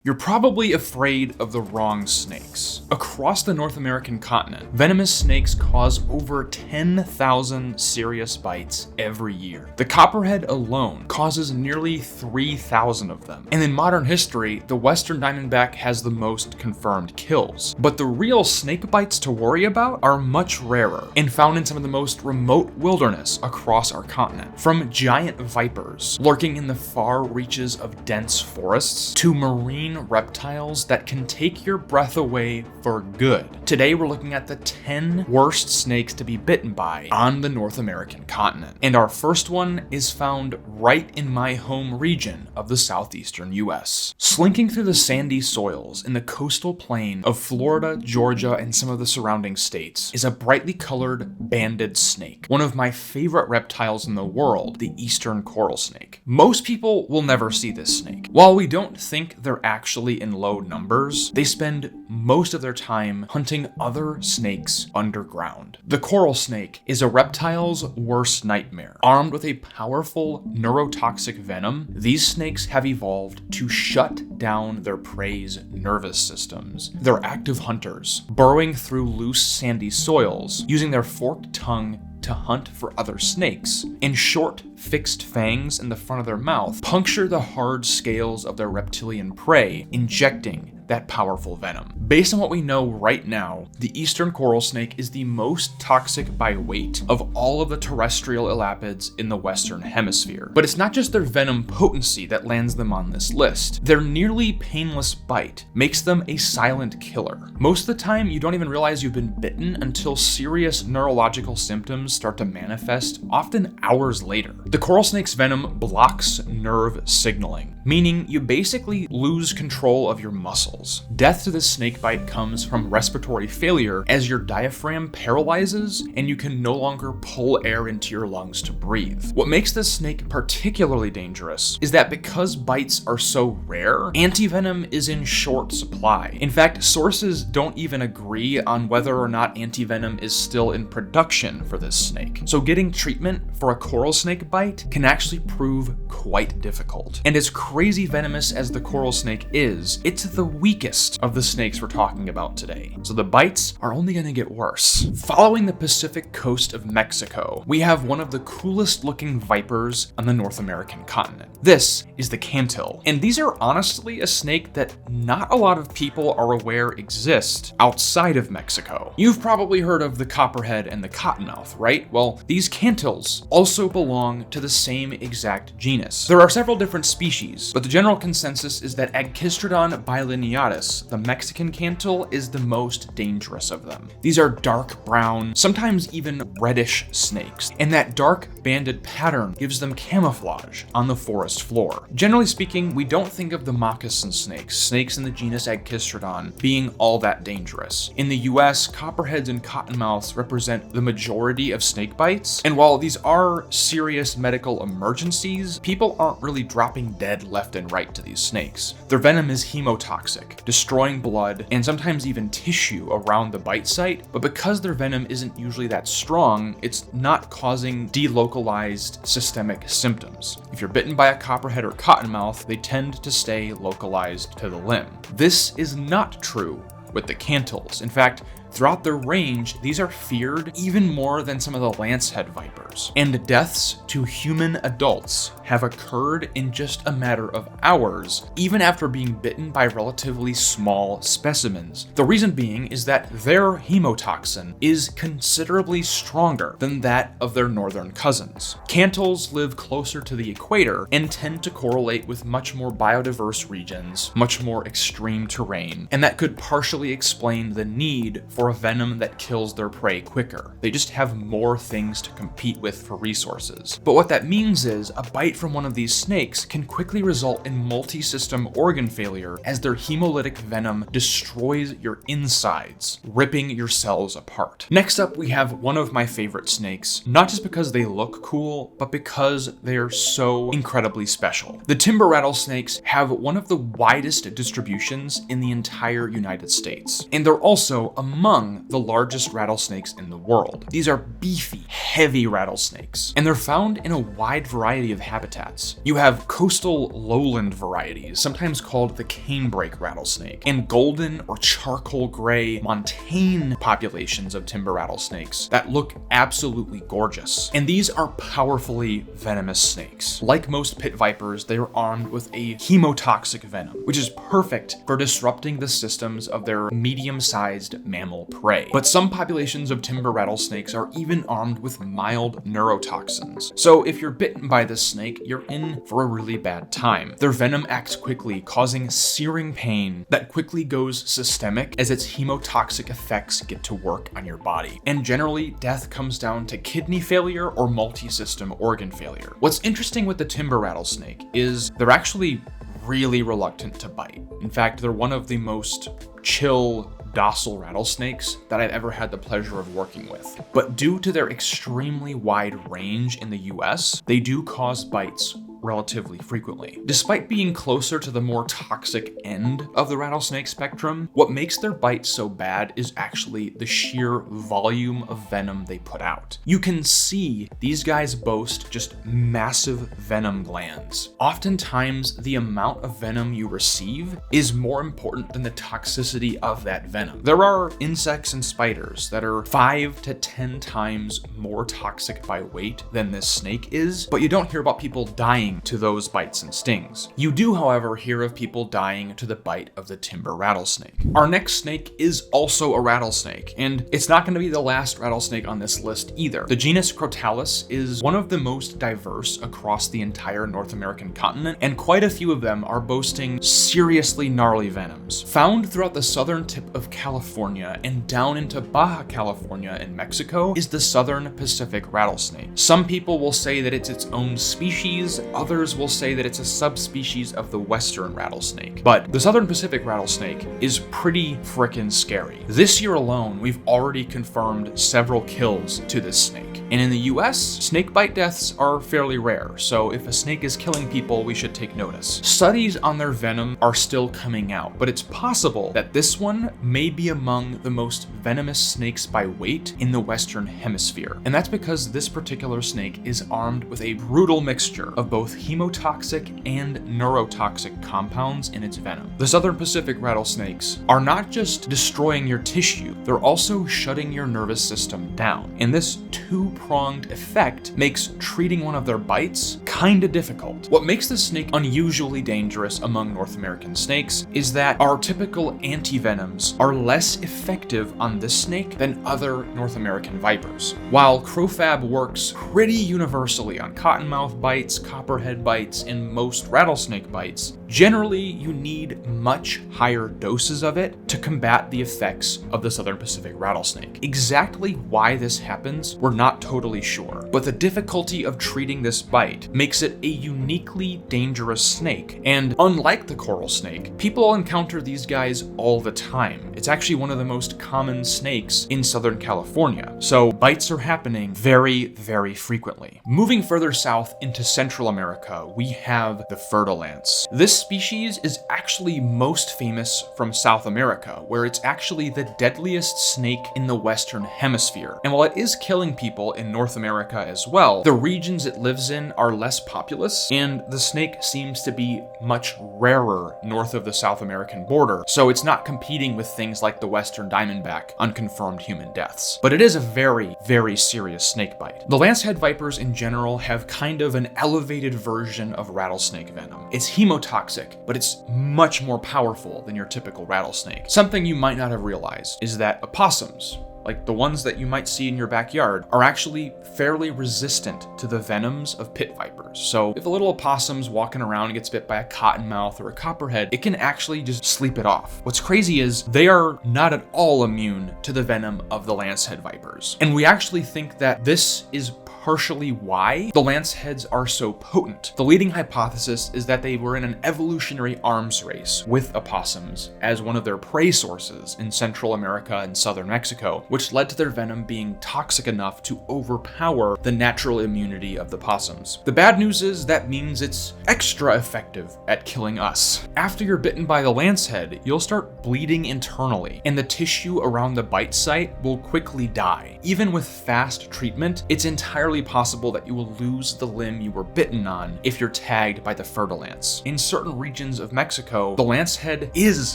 You're probably afraid of the wrong snakes. Across the North American continent, venomous snakes cause over 10,000 serious bites every year. The copperhead alone causes nearly 3,000 of them. And in modern history, the western diamondback has the most confirmed kills. But the real snake bites to worry about are much rarer and found in some of the most remote wilderness across our continent. From giant vipers lurking in the far reaches of dense forests to marine reptiles that can take your breath away for good. Today we're looking at the 10 worst snakes to be bitten by on the North American continent. And our first one is found right in my home region of the southeastern US. Slinking through the sandy soils in the coastal plain of Florida, Georgia, and some of the surrounding states is a brightly colored banded snake, one of my favorite reptiles in the world, the eastern coral snake. Most people will never see this snake. While we don't think they're actually in low numbers, they spend most of their time hunting other snakes underground. The coral snake is a reptile's worst nightmare. Armed with a powerful neurotoxic venom, these snakes have evolved to shut down their prey's nervous systems. They're active hunters, burrowing through loose sandy soils, using their forked tongue to hunt for other snakes, and short, fixed fangs in the front of their mouth puncture the hard scales of their reptilian prey, injecting that powerful venom. Based on what we know right now, the eastern coral snake is the most toxic by weight of all of the terrestrial elapids in the Western Hemisphere. But it's not just their venom potency that lands them on this list. Their nearly painless bite makes them a silent killer. Most of the time, you don't even realize you've been bitten until serious neurological symptoms start to manifest, often hours later. The coral snake's venom blocks nerve signaling, meaning you basically lose control of your muscles. Death to this snake bite comes from respiratory failure as your diaphragm paralyzes and you can no longer pull air into your lungs to breathe. What makes this snake particularly dangerous is that because bites are so rare, antivenom is in short supply. In fact, sources don't even agree on whether or not antivenom is still in production for this snake. So getting treatment for a coral snake bite can actually prove quite difficult. And as crazy venomous as the coral snake is, it's the weakest of the snakes we're talking about today. So the bites are only going to get worse. Following the Pacific coast of Mexico, we have one of the coolest looking vipers on the North American continent. This is the cantil. And these are honestly a snake that not a lot of people are aware exist outside of Mexico. You've probably heard of the copperhead and the cottonmouth, right? Well, these cantils also belong to the same exact genus. There are several different species, but the general consensus is that Agkistrodon bilineatus, the Mexican cantil, is the most dangerous of them. These are dark brown, sometimes even reddish snakes, and that dark banded pattern gives them camouflage on the forest floor. Generally speaking, we don't think of the moccasin snakes in the genus Agkistrodon, being all that dangerous. In the US, copperheads and cottonmouths represent the majority of snake bites, and while these are serious medical emergencies, people aren't really dropping dead left and right to these snakes. Their venom is hemotoxic, destroying blood and sometimes even tissue around the bite site, but because their venom isn't usually that strong, it's not causing delocalized systemic symptoms. If you're bitten by a copperhead or cottonmouth, they tend to stay localized to the limb. This is not true with the cantils. In fact, throughout their range, these are feared even more than some of the lancehead vipers. And deaths to human adults have occurred in just a matter of hours, even after being bitten by relatively small specimens. The reason being is that their hemotoxin is considerably stronger than that of their northern cousins. Cantils live closer to the equator and tend to correlate with much more biodiverse regions, much more extreme terrain, and that could partially explain the need for a venom that kills their prey quicker. They just have more things to compete with for resources. But what that means is a bite from one of these snakes can quickly result in multi-system organ failure as their hemolytic venom destroys your insides, ripping your cells apart. Next up, we have one of my favorite snakes, not just because they look cool, but because they are so incredibly special. The timber rattlesnakes have one of the widest distributions in the entire United States, and they're also among among the largest rattlesnakes in the world. These are beefy, heavy rattlesnakes, and they're found in a wide variety of habitats. You have coastal lowland varieties, sometimes called the canebrake rattlesnake, and golden or charcoal gray montane populations of timber rattlesnakes that look absolutely gorgeous. And these are powerfully venomous snakes. Like most pit vipers, they are armed with a chemotoxic venom, which is perfect for disrupting the systems of their medium-sized mammal prey. But some populations of timber rattlesnakes are even armed with mild neurotoxins. So if you're bitten by this snake, you're in for a really bad time. Their venom acts quickly, causing searing pain that quickly goes systemic as its chemotoxic effects get to work on your body. And generally, death comes down to kidney failure or multi-system organ failure. What's interesting with the timber rattlesnake is they're actually really reluctant to bite. In fact, they're one of the most chill, docile rattlesnakes that I've ever had the pleasure of working with. But due to their extremely wide range in the US, they do cause bites relatively frequently. Despite being closer to the more toxic end of the rattlesnake spectrum, what makes their bite so bad is actually the sheer volume of venom they put out. You can see these guys boast just massive venom glands. Oftentimes, the amount of venom you receive is more important than the toxicity of that venom. There are insects and spiders that are 5 to 10 times more toxic by weight than this snake is, but you don't hear about people dying to those bites and stings. You do, however, hear of people dying to the bite of the timber rattlesnake. Our next snake is also a rattlesnake, and it's not going to be the last rattlesnake on this list either. The genus Crotalus is one of the most diverse across the entire North American continent, and quite a few of them are boasting seriously gnarly venoms. Found throughout the southern tip of California and down into Baja California in Mexico is the southern Pacific rattlesnake. Some people will say that it's its own species, others will say that it's a subspecies of the western rattlesnake. But the southern Pacific rattlesnake is pretty frickin' scary. This year alone, we've already confirmed several kills to this snake. And in the US, snake bite deaths are fairly rare, so if a snake is killing people, we should take notice. Studies on their venom are still coming out, but it's possible that this one may be among the most venomous snakes by weight in the Western Hemisphere. And that's because this particular snake is armed with a brutal mixture of both chemotoxic and neurotoxic compounds in its venom. The southern Pacific rattlesnakes are not just destroying your tissue, they're also shutting your nervous system down. And this two-pronged effect makes treating one of their bites kinda difficult. What makes this snake unusually dangerous among North American snakes is that our typical antivenoms are less effective on this snake than other North American vipers. While Crofab works pretty universally on cottonmouth bites, copperhead bites, and most rattlesnake bites, generally you need much higher doses of it to combat the effects of the southern Pacific rattlesnake. Exactly why this happens, we're not totally sure, but the difficulty of treating this bite makes it a uniquely dangerous snake. And unlike the coral snake, people encounter these guys all the time. It's actually one of the most common snakes in Southern California, so bites are happening very, very frequently. Moving further south into Central America, we have the furdilance. This species is actually most famous from South America, where it's actually the deadliest snake in the Western Hemisphere. And while it is killing people in North America as well, the regions it lives in are less populous, and the snake seems to be much rarer north of the South American border, so it's not competing with things like the Western diamondback on confirmed human deaths. But it is a very, very serious snake bite. The lancehead vipers in general have kind of an elevated version of rattlesnake venom. It's chemotoxic, but it's much more powerful than your typical rattlesnake. Something you might not have realized is that opossums, like the ones that you might see in your backyard, are actually fairly resistant to the venoms of pit vipers. So if a little opossum's walking around and gets bit by a cottonmouth or a copperhead, it can actually just sleep it off. What's crazy is they are not at all immune to the venom of the lancehead vipers. And we actually think that this is partially why the lanceheads are so potent. The leading hypothesis is that they were in an evolutionary arms race with opossums as one of their prey sources in Central America and southern Mexico, which led to their venom being toxic enough to overpower the natural immunity of the possums. The bad news is that means it's extra effective at killing us. After you're bitten by the lancehead, you'll start bleeding internally, and the tissue around the bite site will quickly die. Even with fast treatment, it's entirely possible that you will lose the limb you were bitten on if you're tagged by the fer-de-lance. In certain regions of Mexico, the lance head is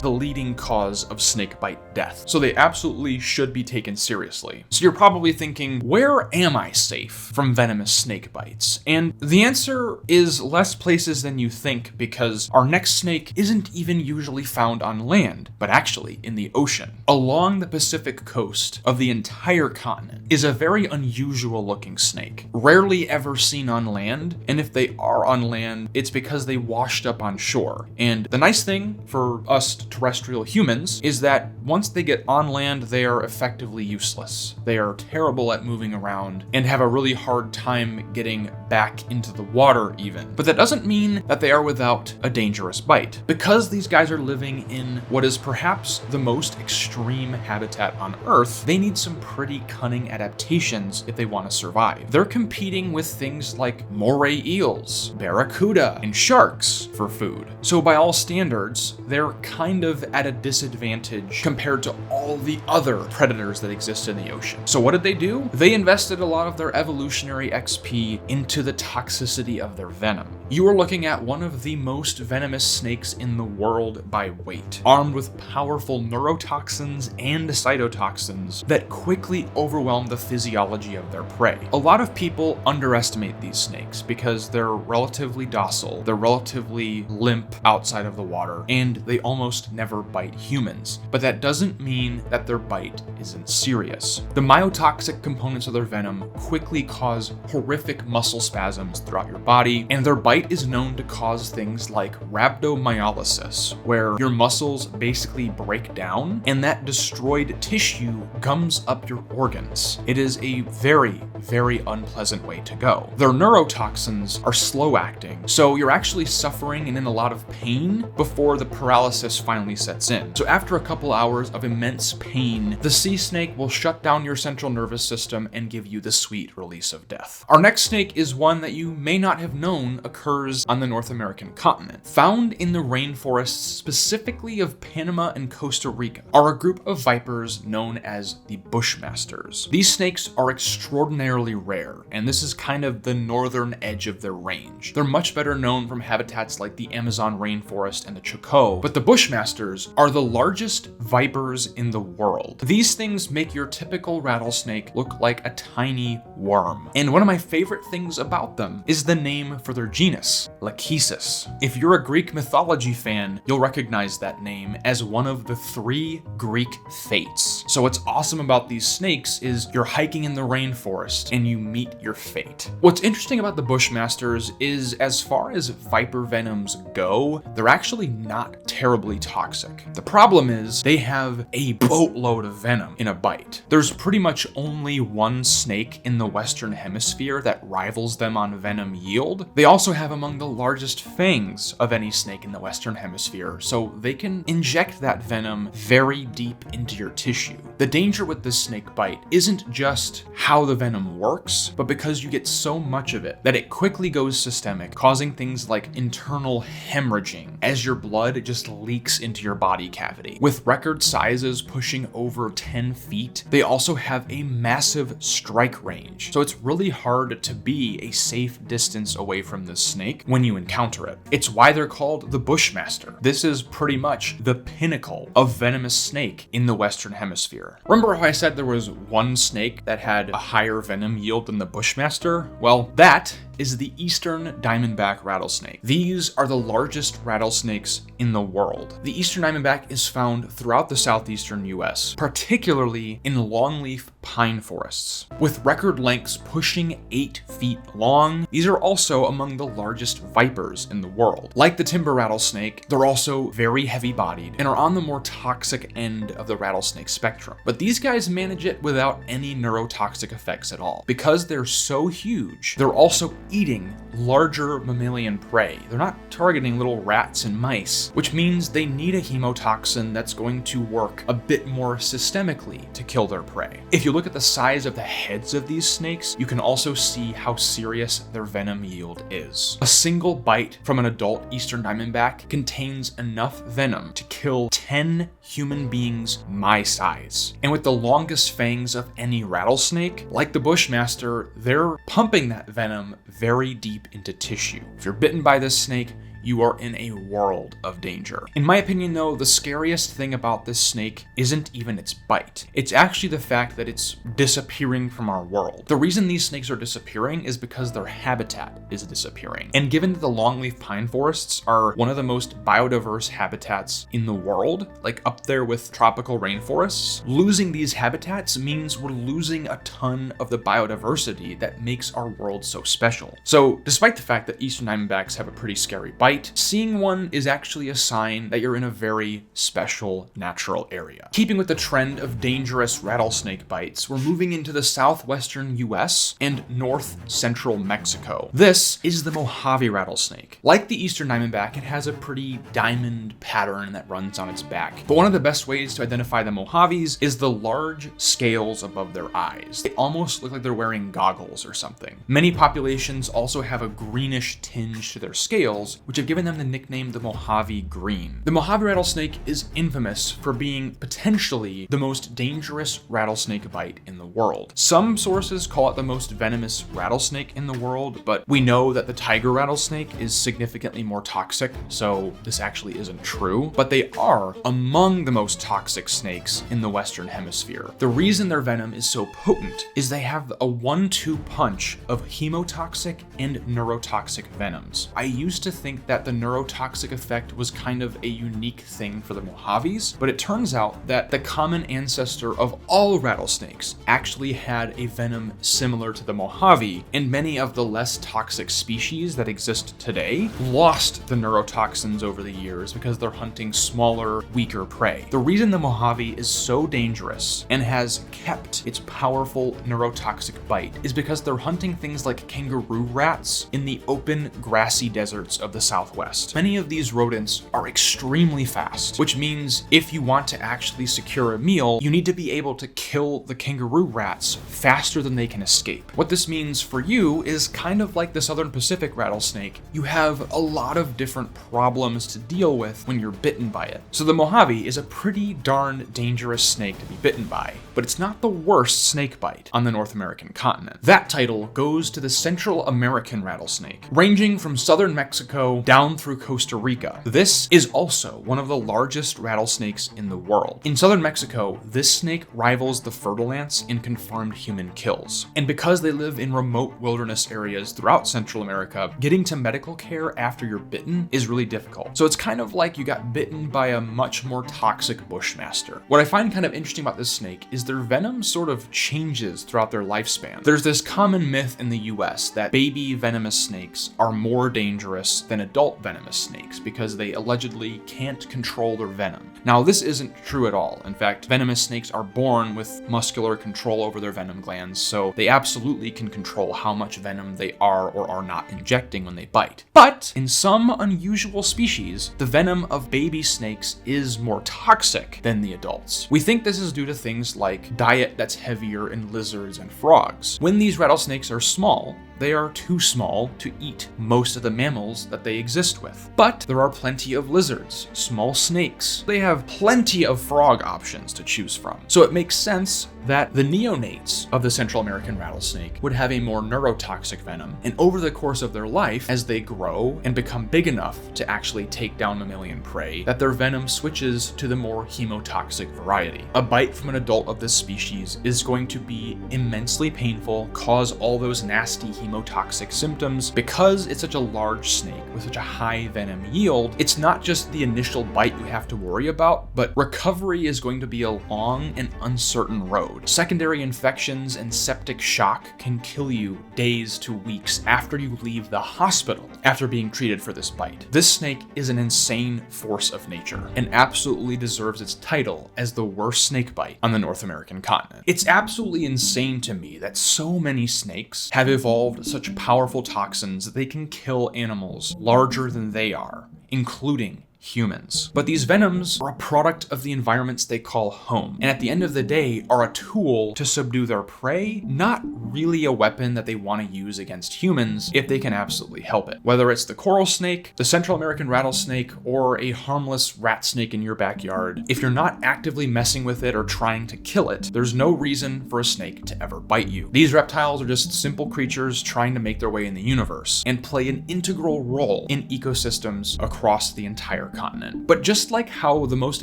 the leading cause of snakebite death, so they absolutely should be taken seriously. So you're probably thinking, where am I safe from venomous snake bites? And the answer is less places than you think, because our next snake isn't even usually found on land, but actually in the ocean. Along the Pacific coast of the entire continent is a very unusual looking snake, rarely ever seen on land, and if they are on land, it's because they washed up on shore. And the nice thing for us terrestrial humans is that once they get on land, they are effectively useless. They are terrible at moving around and have a really hard time getting back into the water even. But that doesn't mean that they are without a dangerous bite. Because these guys are living in what is perhaps the most extreme habitat on Earth, they need some pretty cunning adaptations if they want to survive. They're competing with things like moray eels, barracuda, and sharks for food. So by all standards, they're kind of at a disadvantage compared to all the other predators that exist in the ocean. So what did they do? They invested a lot of their evolutionary XP into the toxicity of their venom. You are looking at one of the most venomous snakes in the world by weight, armed with powerful neurotoxins and cytotoxins that quickly overwhelm the physiology of their prey. A lot of people underestimate these snakes because they're relatively docile, they're relatively limp outside of the water, and they almost never bite humans. But that doesn't mean that their bite isn't serious. The myotoxic components of their venom quickly cause horrific muscle spasms throughout your body, and their bite is known to cause things like rhabdomyolysis, where your muscles basically break down and that destroyed tissue gums up your organs. It is a very, very unpleasant way to go. Their neurotoxins are slow acting, so you're actually suffering and in a lot of pain before the paralysis finally sets in. So after a couple hours of immense pain, the sea snake will shut down your central nervous system and give you the sweet release of death. Our next snake is one that you may not have known occurs on the North American continent. Found in the rainforests specifically of Panama and Costa Rica are a group of vipers known as the bushmasters. These snakes are extraordinarily rare, and this is kind of the northern edge of their range. They're much better known from habitats like the Amazon rainforest and the Chocó, but the bushmasters are the largest vipers in the world. These things make your typical rattlesnake look like a tiny worm. And one of my favorite things about them is the name for their genus, Lachesis. If you're a Greek mythology fan, you'll recognize that name as one of the 3 Greek fates. So what's awesome about these snakes is you're hiking in the rainforest and you meet your fate. What's interesting about the bushmasters is, as far as viper venoms go, they're actually not terribly toxic. The problem is they have a boatload of venom in a bite. There's pretty much only one snake in the Western Hemisphere that rivals them on venom yield. They also have among the largest fangs of any snake in the Western Hemisphere, so they can inject that venom very deep into your tissue. The danger with this snake bite isn't just how the venom works, but because you get so much of it that it quickly goes systemic, causing things like internal hemorrhaging as your blood just leaks into your body cavity. With record sizes pushing over 10 feet, they also have a massive strike range, so it's really hard to be a safe distance away from this snake when you encounter it. It's why they're called the Bushmaster. This is pretty much the pinnacle of venomous snake in the Western Hemisphere. Remember how I said there was one snake that had a higher venom yield than the Bushmaster? Well, that is the Eastern Diamondback rattlesnake. These are the largest rattlesnakes in the world. The Eastern Diamondback is found throughout the southeastern US, particularly in longleaf pine forests. With record lengths pushing 8 feet long, these are also among the largest vipers in the world. Like the timber rattlesnake, they're also very heavy-bodied and are on the more toxic end of the rattlesnake spectrum. But these guys manage it without any neurotoxic effects at all. Because they're so huge, they're also eating larger mammalian prey. They're not targeting little rats and mice, which means they need a hemotoxin that's going to work a bit more systemically to kill their prey. If you look at the size of the heads of these snakes, you can also see how serious their venom yield is. A single bite from an adult eastern diamondback contains enough venom to kill 10 human beings my size. And with the longest fangs of any rattlesnake, like the Bushmaster, they're pumping that venom very deep into tissue. If you're bitten by this snake, you are in a world of danger. In my opinion though, the scariest thing about this snake isn't even its bite. It's actually the fact that it's disappearing from our world. The reason these snakes are disappearing is because their habitat is disappearing. And given that the longleaf pine forests are one of the most biodiverse habitats in the world, like up there with tropical rainforests, losing these habitats means we're losing a ton of the biodiversity that makes our world so special. So despite the fact that eastern diamondbacks have a pretty scary bite, seeing one is actually a sign that you're in a very special natural area. Keeping with the trend of dangerous rattlesnake bites, we're moving into the southwestern US and north central Mexico. This is the Mojave rattlesnake. Like the eastern diamondback, it has a pretty diamond pattern that runs on its back. But one of the best ways to identify the Mojaves is the large scales above their eyes. They almost look like they're wearing goggles or something. Many populations also have a greenish tinge to their scales, which have given them the nickname the Mojave Green. The Mojave rattlesnake is infamous for being potentially the most dangerous rattlesnake bite in the world. Some sources call it the most venomous rattlesnake in the world, but we know that the tiger rattlesnake is significantly more toxic, so this actually isn't true. But they are among the most toxic snakes in the Western Hemisphere. The reason their venom is so potent is they have a 1-2 punch of hemotoxic and neurotoxic venoms. I used to think that the neurotoxic effect was kind of a unique thing for the Mojaves, but it turns out that the common ancestor of all rattlesnakes actually had a venom similar to the Mojave, and many of the less toxic species that exist today lost the neurotoxins over the years because they're hunting smaller, weaker prey. The reason the Mojave is so dangerous and has kept its powerful neurotoxic bite is because they're hunting things like kangaroo rats in the open, grassy deserts of the Southwest. Many of these rodents are extremely fast, which means if you want to actually secure a meal, you need to be able to kill the kangaroo rats faster than they can escape. What this means for you is kind of like the Southern Pacific rattlesnake. You have a lot of different problems to deal with when you're bitten by it. So the Mojave is a pretty darn dangerous snake to be bitten by, but it's not the worst snake bite on the North American continent. That title goes to the Central American rattlesnake, ranging from southern Mexico down through Costa Rica. This is also one of the largest rattlesnakes in the world. In southern Mexico, this snake rivals the fertile ants in confirmed human kills. And because they live in remote wilderness areas throughout Central America, getting to medical care after you're bitten is really difficult. So it's kind of like you got bitten by a much more toxic bushmaster. What I find kind of interesting about this snake is their venom sort of changes throughout their lifespan. There's this common myth in the US that baby venomous snakes are more dangerous than adult venomous snakes because they allegedly can't control their venom. Now, this isn't true at all. In fact, venomous snakes are born with muscular control over their venom glands, so they absolutely can control how much venom they are or are not injecting when they bite. But in some unusual species, the venom of baby snakes is more toxic than the adults. We think this is due to things like diet that's heavier in lizards and frogs. When these rattlesnakes are small, they are too small to eat most of the mammals that they exist with. But there are plenty of lizards, small snakes. They have plenty of frog options to choose from. So it makes sense that the neonates of the Central American rattlesnake would have a more neurotoxic venom. And over the course of their life, as they grow and become big enough to actually take down mammalian prey, that their venom switches to the more hemotoxic variety. A bite from an adult of this species is going to be immensely painful, cause all those nasty hemotoxic symptoms. Because it's such a large snake with such a high venom yield, it's not just the initial bite you have to worry about, but recovery is going to be a long and uncertain road. Secondary infections and septic shock can kill you days to weeks after you leave the hospital after being treated for this bite. This snake is an insane force of nature and absolutely deserves its title as the worst snake bite on the North American continent. It's absolutely insane to me that so many snakes have evolved evolved such powerful toxins that they can kill animals larger than they are, including humans. But these venoms are a product of the environments they call home, and at the end of the day are a tool to subdue their prey, not really a weapon that they want to use against humans if they can absolutely help it. Whether it's the coral snake, the Central American rattlesnake, or a harmless rat snake in your backyard, if you're not actively messing with it or trying to kill it, there's no reason for a snake to ever bite you. These reptiles are just simple creatures trying to make their way in the universe and play an integral role in ecosystems across the entire continent. But just like how the most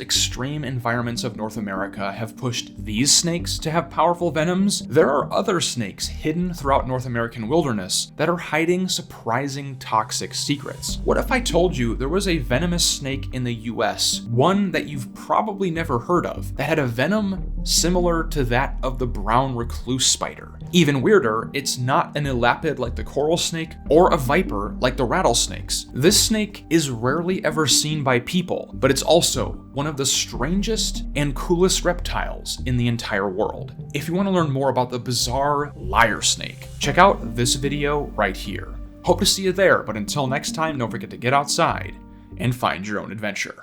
extreme environments of North America have pushed these snakes to have powerful venoms, there are other snakes hidden throughout North American wilderness that are hiding surprising toxic secrets. What if I told you there was a venomous snake in the US, one that you've probably never heard of, that had a venom similar to that of the brown recluse spider? Even weirder, it's not an elapid like the coral snake or a viper like the rattlesnakes. This snake is rarely ever seen by people, but it's also one of the strangest and coolest reptiles in the entire world. If you want to learn more about the bizarre lyre snake, check out this video right here. Hope to see you there, but until next time, don't forget to get outside and find your own adventure.